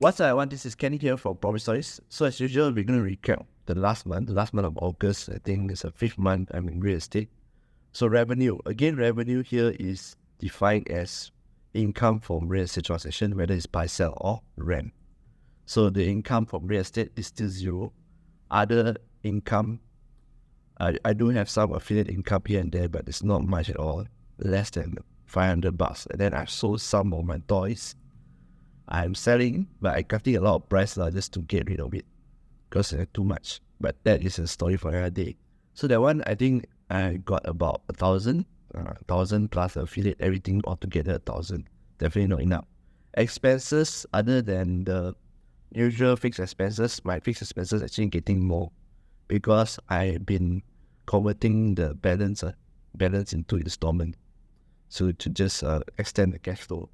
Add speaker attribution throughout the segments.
Speaker 1: What's I want? This is Kenny here from Promise Stories. So as usual, we're going to recap the last month of August. I think it's the fifth month I'm in real estate. So revenue. Again, revenue here is defined as income from real estate transaction, whether it's buy, sell or rent. So the income from real estate is still zero. Other income, I do have some affiliate income here and there, but it's not much at all. Less than $500. And then I've sold some of my toys. I'm selling, but I'm cutting a lot of price just to get rid of it because it's too much. But that is a story for another day. So that one, I think I got about 1,000 plus affiliate, everything altogether 1,000. Definitely not enough. Expenses, other than the usual fixed expenses, my fixed expenses actually getting more because I've been converting the balance into installment. So to just extend the cash flow.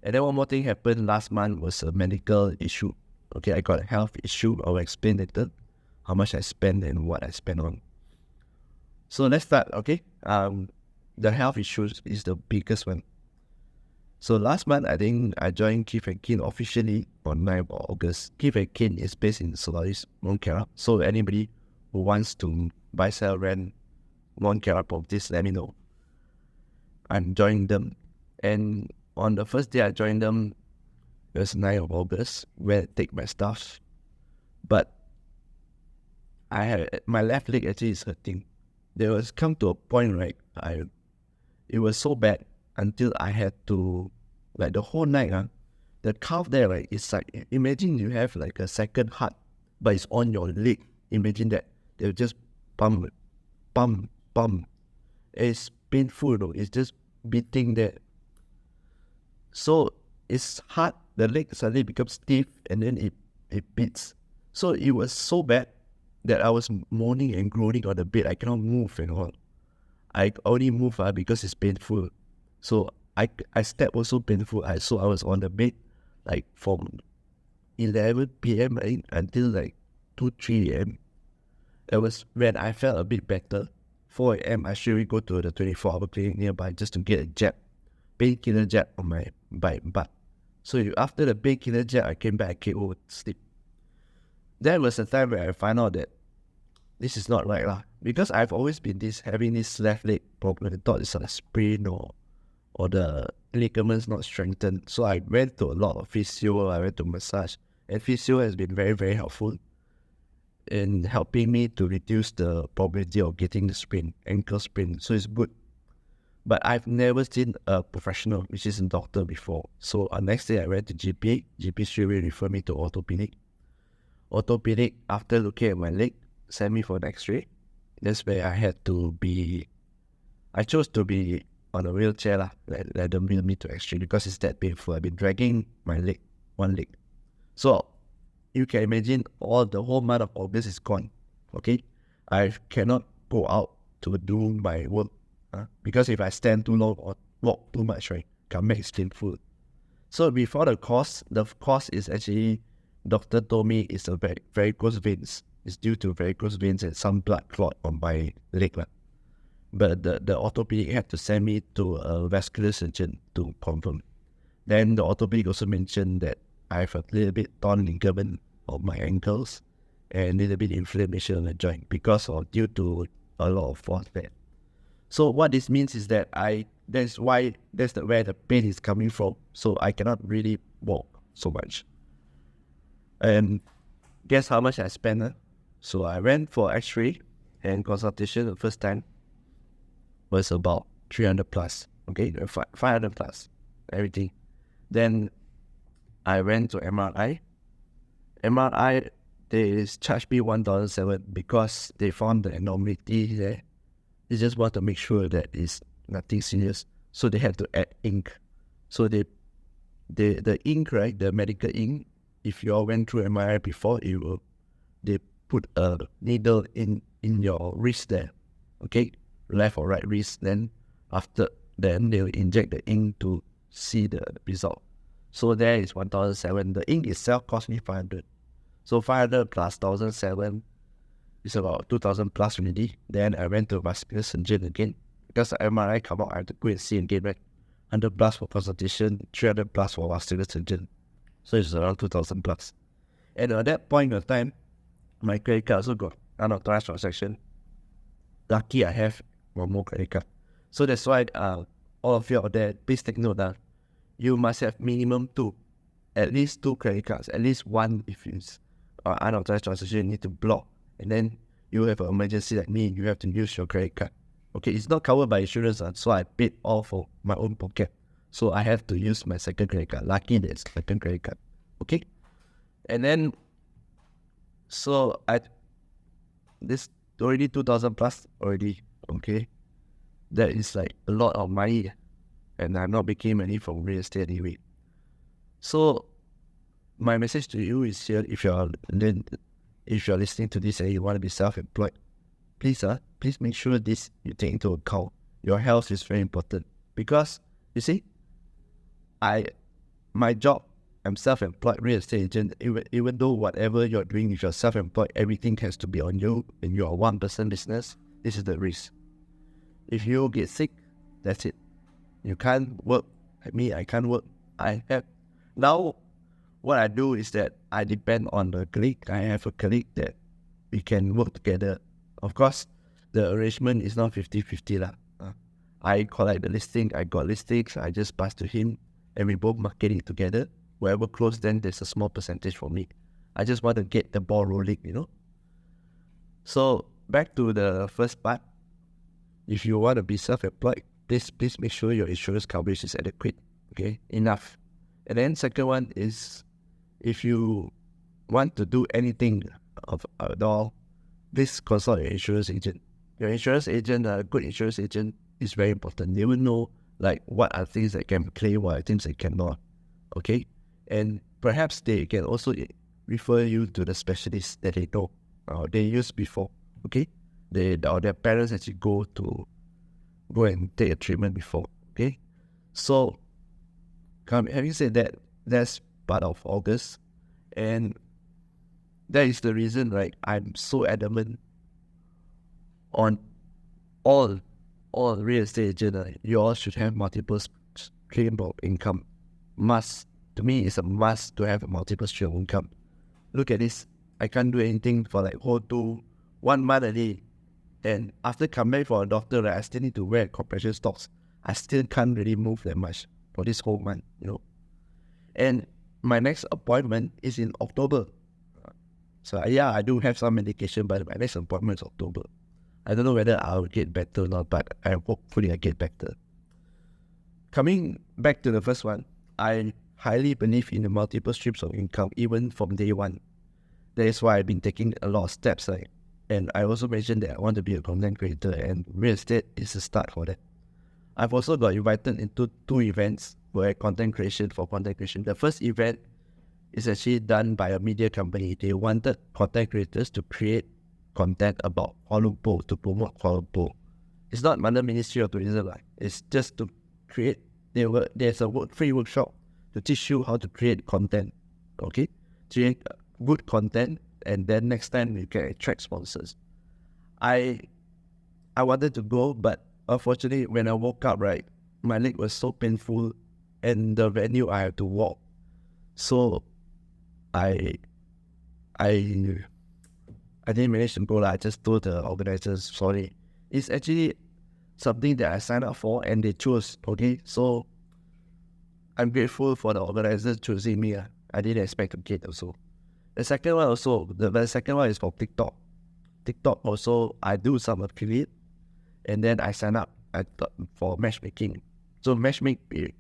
Speaker 1: And then one more thing happened last month was a medical issue. Okay, I got a health issue. I'll explain later how much I spend and what I spend on. So let's start, okay? The health issue is the biggest one. So last month, I think I joined Keith & Kin officially on 9th of August. Keith & Kin is based in Solaris, Mount Kera. So anybody who wants to buy, sell, rent Mount Kera properties, let me know. I'm joining them. And on the first day I joined them, it was 9th of August, where I take my stuff. But I had my left leg actually is hurting. There was come to a point, right? It was so bad until I had to, like the whole night, the calf there, right? It's like, imagine you have like a second heart, but it's on your leg. Imagine that. They'll just pump. It's painful though. It's just beating there. So it's hard, the leg suddenly becomes stiff and then it beats. So it was so bad that I was moaning and groaning on the bed. I cannot move and all. I only move because it's painful. So I step also painful. So I was on the bed like from 11 p.m. until like 2, 3 a.m. That was when I felt a bit better. 4 a.m. I should go to the 24-hour clinic nearby just to get a jab. Painkiller jab on my butt. So after the painkiller jab, I came back, I came over to sleep. That was the time where I found out that this is not right because I've always been having this left leg problem. I thought it's a sprain or the ligaments not strengthened. So I went to a lot of physio, I went to massage, and physio has been very, very helpful in helping me to reduce the probability of getting the ankle sprain. So it's good. But I've never seen a professional, which is a doctor, before. So next day I went to GP. GP straight away referred me to orthopedic. Orthopedic, after looking at my leg, sent me for an x-ray. That's where I chose to be on a wheelchair, let them wheel me to x-ray because it's that painful. I've been dragging my leg, one leg. So you can imagine the whole month of August is gone, okay? I cannot go out to do my work. Because if I stand too long or walk too much, right, come back is painful. So before the cause is actually, doctor told me it's a varicose veins. It's due to varicose veins and some blood clot on my leg. But the orthopedic had to send me to a vascular surgeon to confirm. Then the orthopedic also mentioned that I have a little bit torn ligament of my ankles and a little bit inflammation on the joint due to a lot of force there. So what this means is that that's where the pain is coming from. So I cannot really walk so much. And guess how much I spent? So I went for x-ray and consultation the first time was about 300 plus. Okay, 500 plus, everything. Then I went to MRI. MRI, they charged me 1,700 because they found the abnormality there. They just want to make sure that it's nothing serious. So they have to add ink. So the ink, right, the medical ink, if you all went through MRI before, they put a needle in your wrist there, okay, left or right wrist. Then they'll inject the ink to see the result. So there is 1,700. The ink itself cost me 500. So 500 plus 1,700. It's about 2,000 plus already. Then I went to a vascular surgeon again. Because the MRI come out, I have to go and see again, right? 100 plus for consultation, 300 plus for vascular surgeon. So it's around 2,000 plus. And at that point of time, my credit card also got unauthorized transaction. Lucky I have one more credit card. So that's why all of you out there, please take note that you must have minimum two, at least two credit cards, at least one if it's unauthorized transaction, you need to block. And then you have an emergency like me, you have to use your credit card. Okay, it's not covered by insurance, so I paid all for my own pocket. So I have to use my second credit card. Lucky there's second credit card. Okay, and then so this already 2,000 plus already. Okay, that is like a lot of money, and I'm not making money from real estate anyway. So my message to you is here: if you're listening to this and you want to be self-employed, please make sure this you take into account. Your health is very important, because you see, my job, I'm self-employed real estate agent. Even though whatever you're doing, if you're self-employed, everything has to be on you, and you're a one-person business. This is the risk. If you get sick, that's it. You can't work. Like me, I can't work. Now, what I do is that I depend on the colleague. I have a colleague that we can work together. Of course, the arrangement is not 50-50 lah. I collect the listing, I got listings, I just pass to him, and we both market it together. Whoever close, then there's a small percentage for me. I just want to get the ball rolling, So back to the first part. If you want to be self-employed, please make sure your insurance coverage is adequate. Okay, enough. And then second one is, if you want to do anything at all, please consult your insurance agent. Your insurance agent, a good insurance agent, is very important. They will know like what are things that can claim, what are things that cannot. Okay, and perhaps they can also refer you to the specialists that they know, they used before. Okay, or their parents actually go and take a treatment before. Okay, so having said that, that's part of August, and that is the reason, right? I'm so adamant on all real estate agents. You all should have multiple streams of income. Must. To me, it's a must to have a multiple stream of income. Look at this. I can't do anything for like 1 month a day. And after coming back for a doctor, right, I still need to wear compression stocks. I still can't really move that much for this whole month, And my next appointment is in October. So yeah, I do have some medication, but my next appointment is October. I don't know whether I'll get better or not, but hopefully I get better. Coming back to the first one, I highly believe in the multiple streams of income, even from day one. That is why I've been taking a lot of steps. And I also mentioned that I want to be a content creator, and real estate is a start for that. I've also got invited into 2 events where content creation. The first event is actually done by a media company. They wanted content creators to create content about Kuala Lumpur, to promote Kuala Lumpur. It's not under Ministry of Tourism. It's just to create. There's a free workshop to teach you how to create content. Okay? Create good content, and then next time you can attract sponsors. I wanted to go, but unfortunately, when I woke up, right, my leg was so painful, and the venue I had to walk. So I didn't manage to go. I just told the organizers, sorry. It's actually something that I signed up for, and they chose. Okay, so I'm grateful for the organizers choosing me. I didn't expect to get also. The second one is for TikTok. TikTok also, I do some affiliate, and then I sign up for matchmaking. So matchmaking,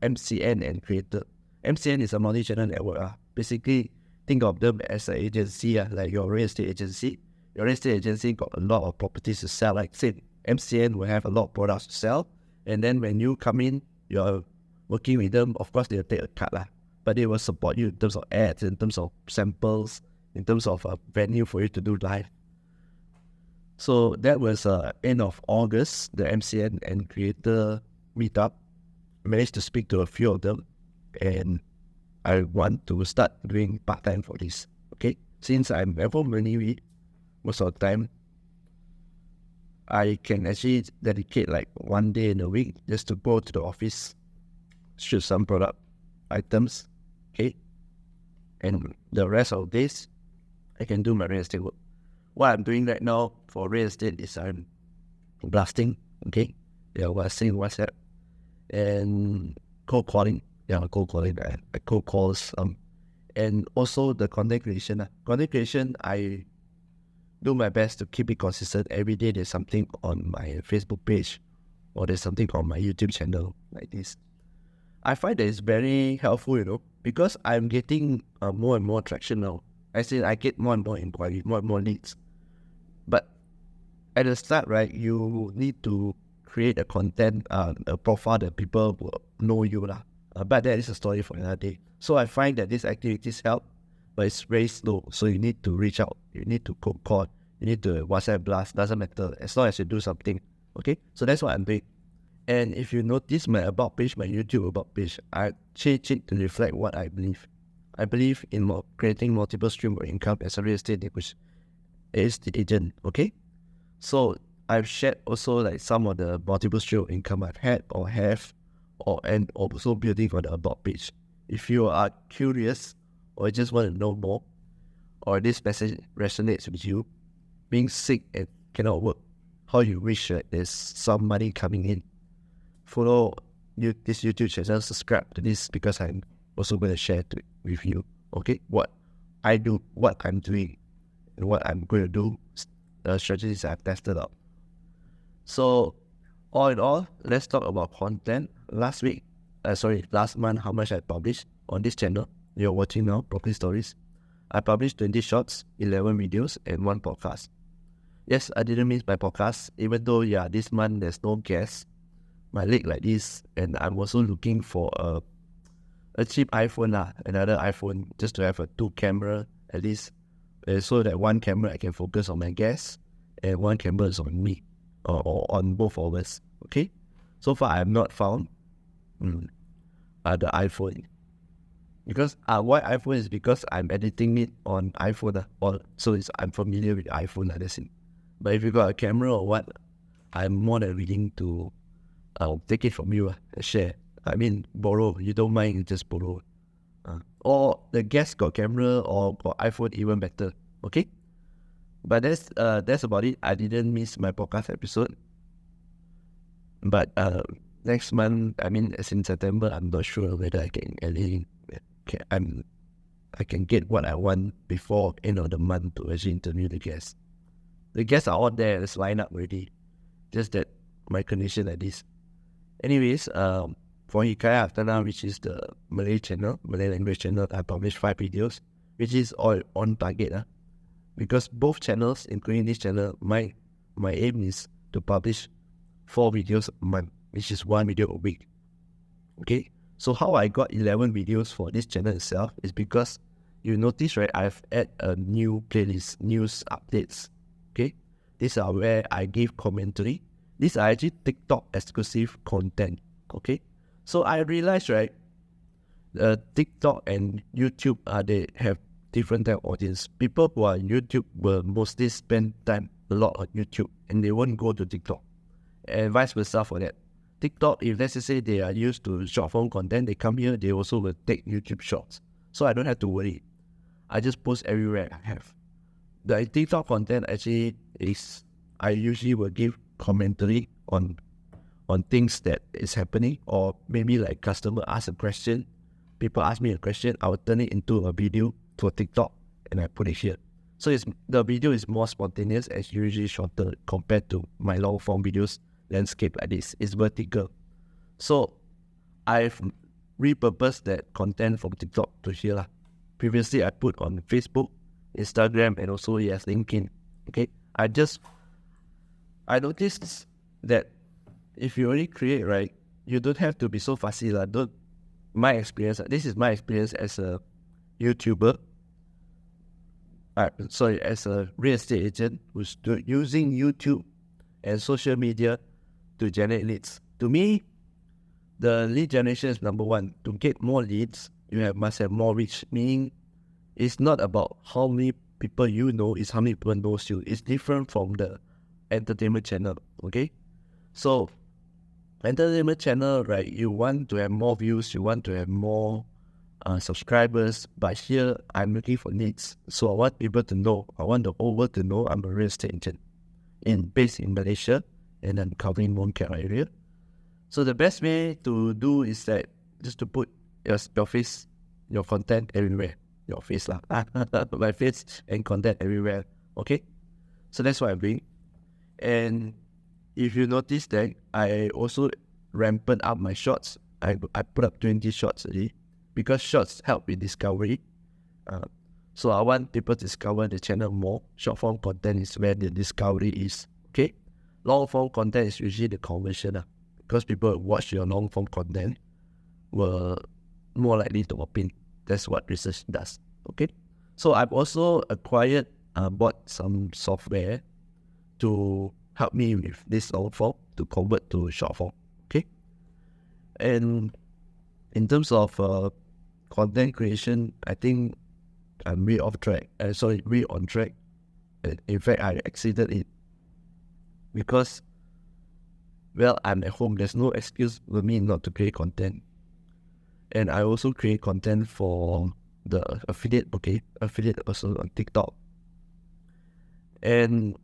Speaker 1: MCN and creator. MCN is a multi-channel network. Basically, think of them as an agency, like your real estate agency. Your real estate agency got a lot of properties to sell. Like say, MCN will have a lot of products to sell, and then when you come in, you're working with them. Of course, they'll take a cut, but they will support you in terms of ads, in terms of samples, in terms of a venue for you to do live. So that was end of August, the MCN and creator meetup. I managed to speak to a few of them, and I want to start doing part-time for this. Okay, since I'm at home anyway, most of the time, I can actually dedicate like 1 day in a week just to go to the office, shoot some product items. Okay, and the rest of this, I can do my real estate work. What I'm doing right now for real estate is I'm blasting, okay? Yeah, blasting WhatsApp and cold calling. Yeah, cold calling. I cold calls. And also the content creation. Content creation, I do my best to keep it consistent. Every day there's something on my Facebook page or there's something on my YouTube channel like this. I find that it's very helpful, because I'm getting more and more traction now. I get more and more inquiry, more and more leads. But at the start, right, you need to create a content, a profile that people will know you lah. But that is a story for another day. So I find that these activities help, but it's very slow. So you need to reach out. You need to cold call. You need to WhatsApp blast. Doesn't matter as long as you do something. Okay, so that's what I'm doing. And if you notice my about page, my YouTube about page, I change it to reflect what I believe. I believe in creating multiple streams of income as a real estate agent. Okay, so I've shared also like some of the multiple stream of income I've had or have, and also building on the about page. If you are curious or just want to know more, or this message resonates with you, being sick and cannot work, how you wish that there's some money coming in, follow this YouTube channel, subscribe to this because I'm also going to share with you, okay, what I do, what I'm doing, and what I'm going to do, the strategies I've tested out. So, all in all, let's talk about content. Last month, how much I published on this channel you're watching now, Property Stories. I published 20 shorts, 11 videos, and 1 podcast. Yes, I didn't miss my podcast, even though, this month there's no guests. My leg like this, and I'm also looking for a cheap iPhone, another iPhone, just to have a 2 camera at least, so that 1 camera I can focus on my guests, and 1 camera is on me, or on both of us, okay? So far I have not found the iPhone, because why iPhone is because I'm editing it on iPhone, so I'm familiar with iPhone, that's it. But if you got a camera or what, I'm more than willing to I'll take it from you and share. I mean, borrow. You don't mind, you just borrow. Or the guest got camera or got iPhone, even better. Okay? But that's about it. I didn't miss my podcast episode. But next month, as in September, I'm not sure whether I can get what I want before end of the month to actually interview the guests. The guests are all there. It's lined up already. Just that my condition like this. Anyways, for Hikayat After Now, which is the Malay language channel, I published 5 videos, which is all on target. Because both channels, including this channel, my aim is to publish 4 videos a month, which is 1 video a week. Okay, so how I got 11 videos for this channel itself is because you notice, right, I've added a new playlist, news updates. Okay, these are where I give commentary. These are actually TikTok exclusive content, okay? So I realized, right, TikTok and YouTube, they have different type of audience. People who are on YouTube will mostly spend time a lot on YouTube and they won't go to TikTok. And vice versa for that. TikTok, if let's say they are used to short form content, they come here, they also will take YouTube shorts. So I don't have to worry. I just post everywhere I have. The TikTok content actually is, I usually will give commentary on things that is happening, or maybe like customer ask a question, people ask me a question, I will turn it into a video to a TikTok and I put it here. So the video is more spontaneous and usually shorter compared to my long form videos, landscape like this. It's vertical. So I've repurposed that content from TikTok to here. Previously I put on Facebook, Instagram, and also LinkedIn. Okay, I noticed that if you only create, right, you don't have to be so fussy. This is my experience as a YouTuber. As a real estate agent who's using YouTube and social media to generate leads. To me, the lead generation is number one. To get more leads, must have more reach. Meaning, it's not about how many people you know, it's how many people knows you. It's different from the entertainment channel, okay? So entertainment channel, right, you want to have more views, you want to have more subscribers, but here I'm looking for leads. So I want people to know, I want the whole world to know I'm a real estate agent based in Malaysia, and I'm covering Mont area. So the best way to do is that just to put your face, your content everywhere. Your face lah. My face and content everywhere. Okay? So that's what I'm doing. And if you notice that I also ramped up my shorts. I put up 20 shorts already because shorts help with discovery. So I want people to discover the channel more. Short form content is where the discovery is. Okay? Long form content is usually the conversion. Because people who watch your long form content were more likely to open. That's what research does. Okay? So I've also bought some software to help me with this long form to convert to short form. Okay? And in terms of content creation, I think I'm way on track. In fact, I exceeded it because, well, I'm at home. There's no excuse for me not to create content. And I also create content for the affiliate also on TikTok. And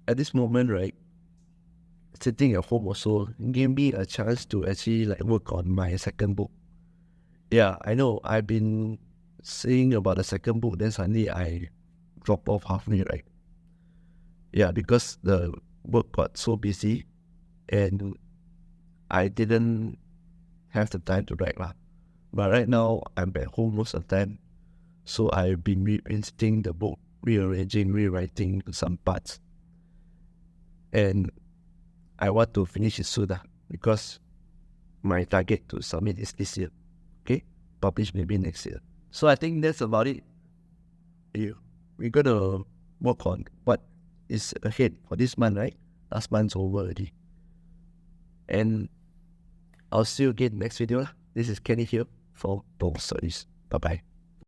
Speaker 1: at this moment, right, sitting at home also gave me a chance to actually work on my second book. Yeah, I know. I've been saying about the second book, then suddenly I drop off halfway, right? Yeah, because the work got so busy and I didn't have the time to write lah. But right now, I'm at home most of the time. So I've been revisiting the book, rearranging, rewriting some parts. And I want to finish it soon because my target to submit is this year. Okay? Publish maybe next year. So I think that's about it. We're going to work on what is ahead for this month, right? Last month's over already. And I'll see you again next video. This is Kenny here for Bold Stories. Bye-bye.